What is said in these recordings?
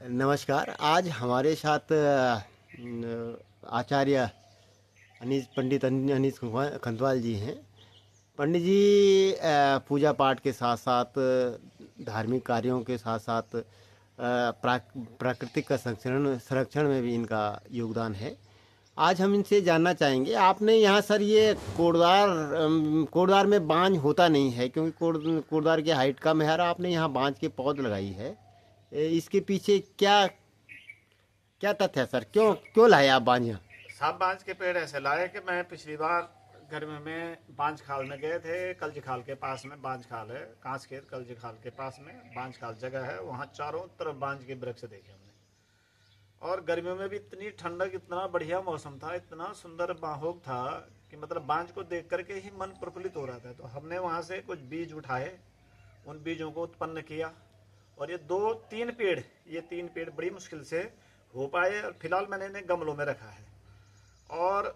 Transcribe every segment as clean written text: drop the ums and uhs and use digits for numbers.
नमस्कार। आज हमारे साथ आचार्य पंडित अनीस खंतवाल जी हैं। पंडित जी पूजा पाठ के साथ साथ धार्मिक कार्यों के साथ साथ प्राकृतिक का संरक्षण संरक्षण में भी इनका योगदान है। आज हम इनसे जानना चाहेंगे, आपने यहाँ सर ये कोड़दार में बांझ होता नहीं है क्योंकि कोड़दार की हाइट कम है और आपने यहाँ बांझ के पौध लगाई है। इसके पीछे क्या क्या तथ्य है सर? क्यों क्यों लाए आप बांझ यहाँ? साहब बांझ के पेड़ ऐसे लाए कि मैं पिछली बार गर्मी में बांझ खाल में गए थे। कल्ज खाल के पास में बांझ खाल है, कांच खेत कल्ज खाल के पास में बांझ खाल जगह है। वहाँ चारों तरफ बांझ के वृक्ष देखे हमने। और गर्मियों में भी इतनी ठंडक, इतना बढ़िया मौसम था, इतना सुंदर माहौल था कि मतलब बांझ को देख करके ही मन प्रफुल्लित हो रहा था। तो हमने वहाँ से कुछ बीज उठाए, उन बीजों को उत्पन्न किया और ये तीन पेड़ बड़ी मुश्किल से हो पाए। और फिलहाल मैंने इन्हें गमलों में रखा है और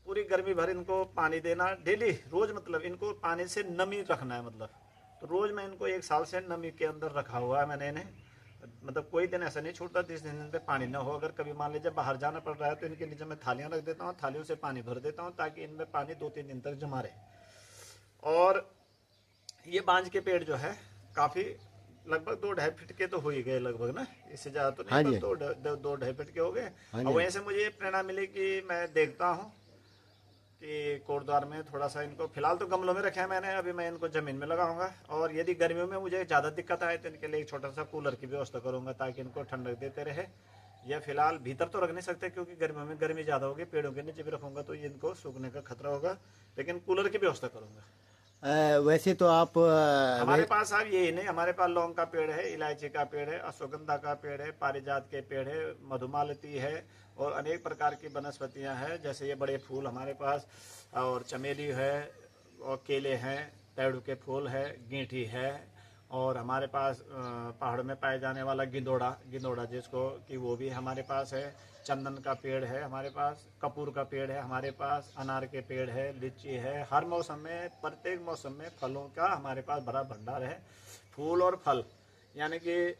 पूरी गर्मी भर इनको पानी देना डेली, रोज मतलब इनको पानी से नमी रखना है। मतलब तो रोज मैं इनको 1 साल से नमी के अंदर रखा हुआ है मैंने इन्हें। मतलब कोई दिन ऐसा नहीं छूटता जिस दिन पे पानी ना हो। अगर कभी मान लीजिए बाहर जाना पड़ रहा है तो इनके नीचे मैं थालियां रख देता हूँ, थालियों से पानी भर देता हूँ ताकि इनमें पानी 2-3 दिन तक जमा रहे। और ये बांझ के पेड़ जो है काफी लगभग 2-2.5 फीट के तो हो ही गए लगभग ना, इससे ज्यादा तो नहीं, हाँ पर जी। 2-2.5 फीट के हो गए। हाँ और जी। वहीं से मुझे प्रेरणा मिली कि मैं देखता हूँ कि कोटद्वार में थोड़ा सा इनको, फिलहाल तो गमलों में रखे हैं मैंने, अभी मैं इनको जमीन में लगाऊंगा। और यदि गर्मियों में मुझे ज़्यादा दिक्कत आए तो इनके लिए एक छोटा सा कूलर की व्यवस्था करूंगा ताकि इनको ठंडक देते रहे। या फिलहाल भीतर तो रख नहीं सकते क्योंकि गर्मियों में गर्मी ज़्यादा होगी, पेड़ों के नीचे भी रखूंगा तो इनको सूखने का खतरा होगा, लेकिन कूलर की व्यवस्था करूंगा। वैसे तो आप हमारे पास अब यही नहीं, हमारे पास लौंग का पेड़ है, इलायची का पेड़ है, अश्वगंधा का पेड़ है, पारिजात के पेड़ है, मधुमालती है और अनेक प्रकार की वनस्पतियां हैं। जैसे ये बड़े फूल हमारे पास, और चमेली है और केले हैं, पेड़ों के फूल है, गिंठी है। और हमारे पास पहाड़ में पाए जाने वाला गिंदोड़ा जिसको कि वो भी हमारे पास है। चंदन का पेड़ है हमारे पास, कपूर का पेड़ है हमारे पास, अनार के पेड़ है, लीची है। हर मौसम में, प्रत्येक मौसम में फलों का हमारे पास बड़ा भंडार है। फूल और फल यानी कि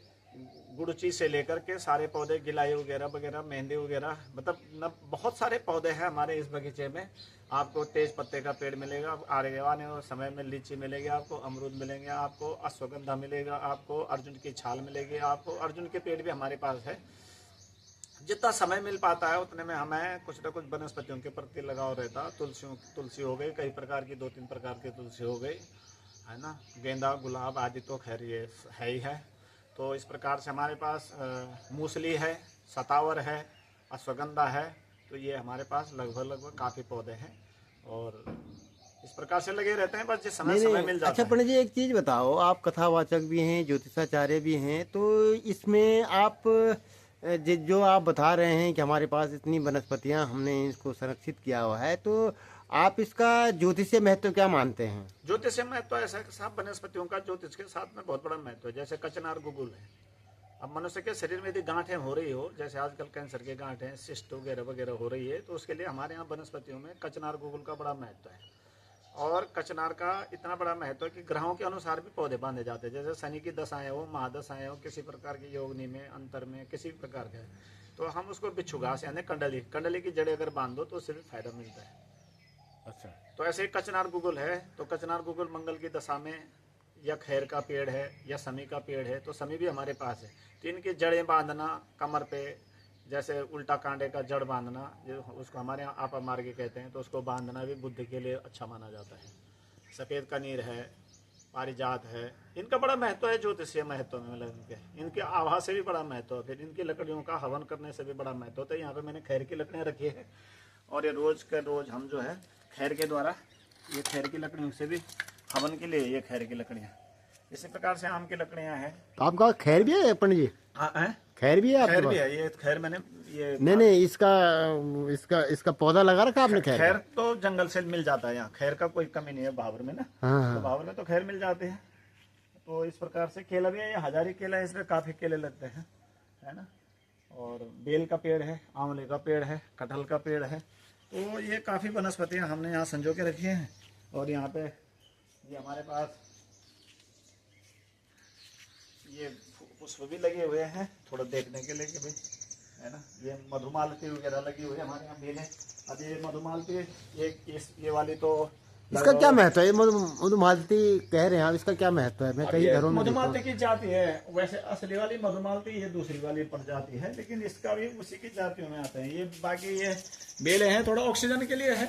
गुड़ची से लेकर के सारे पौधे, गिलाई वगैरह वगैरह, मेहंदी वगैरह, मतलब न बहुत सारे पौधे हैं हमारे इस बगीचे में। आपको तेज पत्ते का पेड़ मिलेगा, आगे आने वाले समय में लीची मिलेगी आपको, अमरूद मिलेंगे आपको, अश्वगंधा मिलेगा आपको, अर्जुन की छाल मिलेगी आपको। अर्जुन के पेड़ भी हमारे पास है। जितना समय मिल पाता है उतने में हमें कुछ न कुछ वनस्पतियों के प्रति लगाव रहता। तुलसी हो गई, कई प्रकार की, 2-3 प्रकार की तुलसी हो गई, है ना। गेंदा, गुलाब आदि तो खैर ये है ही है। तो इस प्रकार से हमारे पास मूसली है, सतावर है, अश्वगंधा है। तो ये हमारे पास लगभग काफ़ी पौधे हैं और इस प्रकार से लगे रहते हैं, बस जिस समय नहीं समय नहीं, मिल अच्छा जाता है। पंडित जी एक चीज़ बताओ, आप कथावाचक भी हैं, ज्योतिषाचार्य भी हैं, तो इसमें आप जो आप बता रहे हैं कि हमारे पास इतनी वनस्पतियां हमने इसको संरक्षित किया हुआ है, तो आप इसका ज्योतिषीय महत्व क्या मानते हैं? ज्योतिष में महत्व ऐसा है कि साहब वनस्पतियों का ज्योतिष के साथ में बहुत बड़ा महत्व है। जैसे कचनार गुगुल है। अब मनुष्य के शरीर में यदि गांठें हो रही हो, जैसे आजकल कैंसर के गांठें, सिस्ट वगैरह वगैरह हो रही है, तो उसके लिए हमारे यहाँ वनस्पतियों में कचनार गुगुल का बड़ा महत्व है। और कचनार का इतना बड़ा महत्व है कि ग्रहों के अनुसार भी पौधे बांधे जाते हैं। जैसे शनि की दशाएं हो, महादशाएं हो, किसी प्रकार की योगनी में, अंतर में, किसी भी प्रकार का है, तो हम उसको बिच्छू घास यानी कंडली की जड़ें अगर बांध दो तो उससे भी फायदा मिलता है। अच्छा। तो ऐसे कचनार गुगुल है, तो कचनार गुगुल मंगल की दशा में, या खैर का पेड़ है, या समी का पेड़ है, तो समी भी हमारे पास है। तो इनकी जड़ें बांधना कमर पे, जैसे उल्टा कांडे का जड़ बांधना, जो उसको हमारे यहाँ आपा मार्गी कहते हैं, तो उसको बांधना भी बुद्धि के लिए अच्छा माना जाता है। सफ़ेद कनीर है, पारिजात है, इनका बड़ा महत्व है ज्योतिषीय महत्व में। मतलब इनके आभा से भी बड़ा महत्व है, फिर इनकी लकड़ियों का हवन करने से भी बड़ा महत्व होता है। यहाँ पे मैंने खैर की लकड़ियाँ रखी है और ये रोज के रोज हम जो है खैर के द्वारा, ये खैर की लकड़ियों से भी हवन के लिए, ये खैर की लकड़ियाँ। इसी प्रकार से आम की लकड़ियाँ हैं। तो आपका खैर भी है पंडित जी? हाँ है, खैर भी है आपके खैर पास? भी है। ये खैर मैंने ये नहीं नहीं, इसका इसका इसका पौधा लगा रखा आपने खैर खैर का? तो जंगल से मिल जाता है, यहाँ खैर का कोई कमी नहीं है भावर में ना। हाँ तो हाँ। भावर में तो खैर मिल जाते हैं। तो इस प्रकार से केला भी है, ये हजारी केला है, इसमें काफी केले लगते हैं, है ना। और बेल का पेड़ है, आंवले का पेड़ है, कटहल का पेड़ है। तो ये काफी वनस्पतियां हमने यहाँ संजो के रखी हैं। और यहाँ पे ये हमारे पास ये पुष्प भी लगे हुए हैं थोड़ा देखने के लिए कि भाई है ना। ये मधुमालती वगैरह लगी हुई है हमारे यहाँ बेलें। अब ये मधुमालती ये वाली तो इसका क्या महत्व है? ये मधुमालती कह रहे हैं आप, इसका क्या महत्व है? मैं कई घरों में देखता हूँ। मधुमालती की जाति है। वैसे असली वाली मधुमालती ये दूसरी वाली प्रजाति है, लेकिन इसका भी उसी की जातियों में आते हैं। ये बाकी ये बेले हैं थोड़ा ऑक्सीजन के लिए है,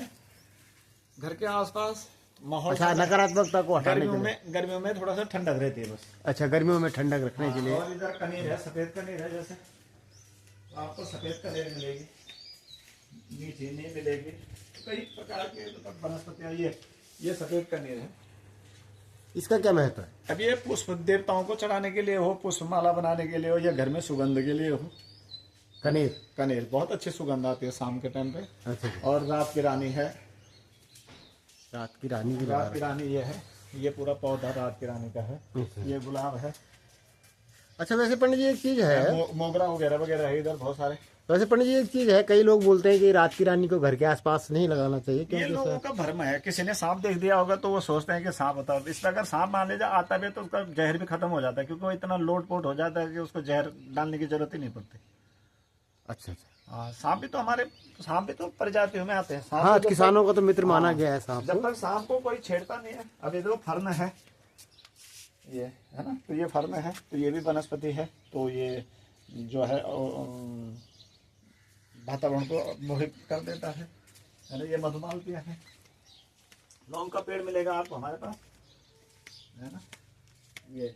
घर के आसपास माहौल। अच्छा, नकारात्मकता को हटाने के लिए। गर्मियों में थोड़ा सा ठंडक रहती है बस। अच्छा, गर्मियों में ठंडक रखने के लिए। और इधर कनीर है, सफेद कनीर है। जैसे आपको सफेद कनीर मिलेगी, मीठी नहीं मिलेगी। कई प्रकार के वनस्पतियां। ये सफेद कनीर है। इसका क्या महत्व है? अब ये पुष्प देवताओं को चढ़ाने के लिए हो, पुष्प माला बनाने के लिए हो, या घर में सुगंध के लिए हो। कनेर बहुत अच्छी सुगंध आती है शाम के टाइम पे। अच्छा। और रात की रानी है। रात की रानी की रात की रानी ये है। ये पूरा पौधा रात की रानी का है। ये गुलाब है। अच्छा, वैसे पंडित जी एक चीज है, मोगरा वगैरह वगैरह है इधर बहुत सारे। वैसे पंडित जी एक चीज है, कई लोग बोलते हैं कि रात की रानी को घर के आसपास नहीं लगाना चाहिए ये क्योंकि लोगों का भ्रम है। किसी ने सांप देख दिया होगा तो वो सोचते हैं कि सांप होता है। इसमें अगर सांप मान लीजिए आता भी तो उसका जहर भी खत्म हो जाता है, क्योंकि वो इतना लोटपोट हो जाता है कि उसको जहर डालने की जरूरत ही नहीं पड़ती। अच्छा अच्छा। हाँ, सांप भी तो प्रजातियों में आते हैं। हाँ, किसानों का तो मित्र माना गया है सांप। जब तक सांप को कोई छेड़ता नहीं है। अब ये तो फर्न है, ये है ना, तो ये फर्न है, तो ये भी वनस्पति है। तो ये जो है वातावरण को मोहित कर देता है ना। ये मधुमालतियां है। लौंग का पेड़ मिलेगा आपको हमारे पास, है ना। ये